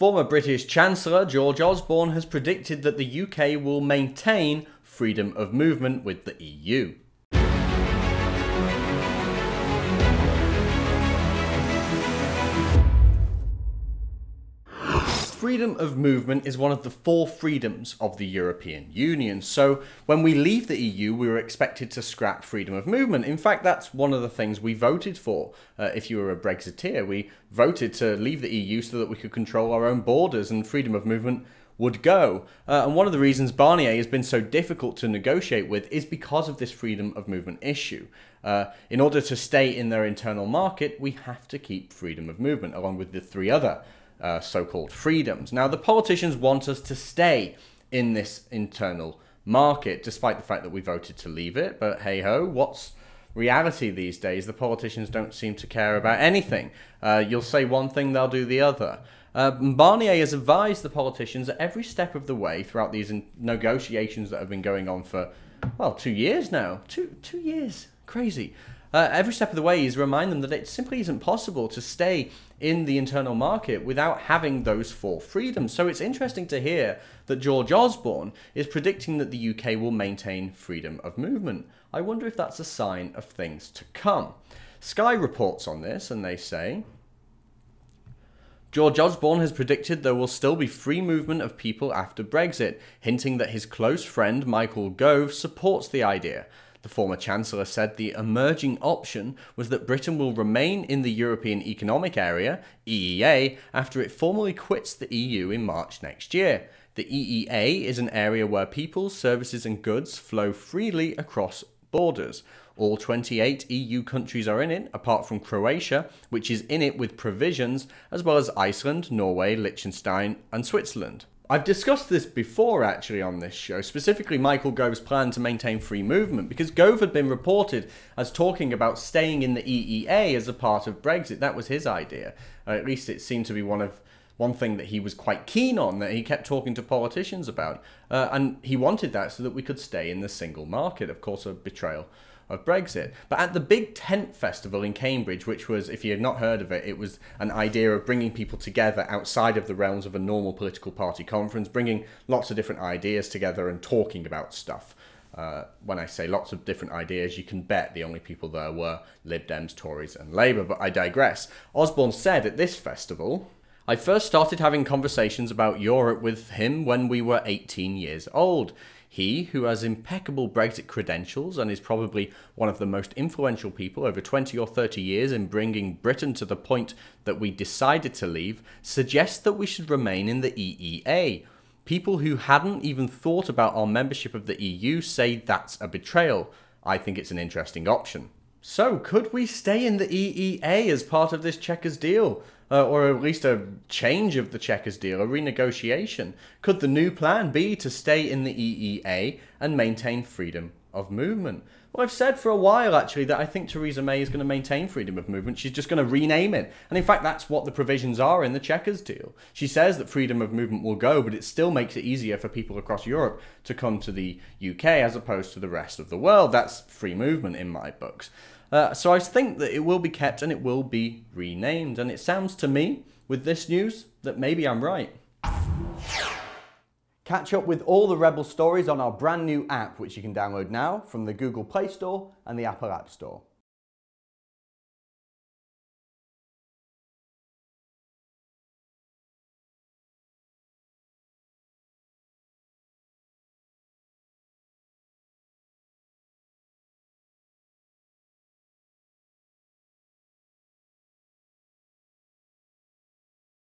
Former British Chancellor George Osborne has predicted that the UK will maintain freedom of movement with the EU. Freedom of movement is one of the 4 freedoms of the European Union. So when we leave the EU, we were expected to scrap freedom of movement. In fact, that's one of the things we voted for. If you were a Brexiteer, we voted to leave the EU so that we could control our own borders and freedom of movement would go. And one of the reasons Barnier has been so difficult to negotiate with is because of this freedom of movement issue. In order to stay in their internal market, we have to keep freedom of movement, along with the 3 other so-called freedoms. Now, the politicians want us to stay in this internal market, despite the fact that we voted to leave it. But hey-ho, what's reality these days? The politicians don't seem to care about anything. You'll say one thing, they'll do the other. Barnier has advised the politicians at every step of the way throughout these negotiations that have been going on for, well, 2 years now. Two years. Crazy. Every step of the way, he's reminding them that it simply isn't possible to stay in the internal market without having those 4 freedoms. So it's interesting to hear that George Osborne is predicting that the UK will maintain freedom of movement. I wonder if that's a sign of things to come. Sky reports on this and they say, George Osborne has predicted there will still be free movement of people after Brexit, hinting that his close friend Michael Gove supports the idea. The former Chancellor said the emerging option was that Britain will remain in the European Economic Area, EEA, after it formally quits the EU in March next year. The EEA is an area where people, services and goods flow freely across borders. All 28 EU countries are in it, apart from Croatia, which is in it with provisions, as well as Iceland, Norway, Liechtenstein and Switzerland. I've discussed this before actually on this show, specifically Michael Gove's plan to maintain free movement, because Gove had been reported as talking about staying in the EEA as a part of Brexit. That was his idea. At least it seemed to be one thing that he was quite keen on, that he kept talking to politicians about. And he wanted that so that we could stay in the single market, of course a betrayal of Brexit. But at the Big Tent Festival in Cambridge, which was, if you had not heard of it, it was an idea of bringing people together outside of the realms of a normal political party conference, bringing lots of different ideas together and talking about stuff. When I say lots of different ideas, you can bet the only people there were Lib Dems, Tories and Labour, but I digress. Osborne said at this festival, I first started having conversations about Europe with him when we were 18 years old. He, who has impeccable Brexit credentials and is probably one of the most influential people over 20 or 30 years in bringing Britain to the point that we decided to leave, suggests that we should remain in the EEA. People who hadn't even thought about our membership of the EU say that's a betrayal. I think it's an interesting option. So, could we stay in the EEA as part of this Chequers deal? Or at least a change of the Chequers deal, a renegotiation? Could the new plan be to stay in the EEA and maintain freedom of movement? Well, I've said for a while, actually, that I think Theresa May is going to maintain freedom of movement. She's just going to rename it. And in fact, that's what the provisions are in the Chequers deal. She says that freedom of movement will go, but it still makes it easier for people across Europe to come to the UK as opposed to the rest of the world. That's free movement in my books. So I think that it will be kept and it will be renamed. And it sounds to me, with this news, that maybe I'm right. Catch up with all the Rebel stories on our brand new app, which you can download now from the Google Play Store and the Apple App Store.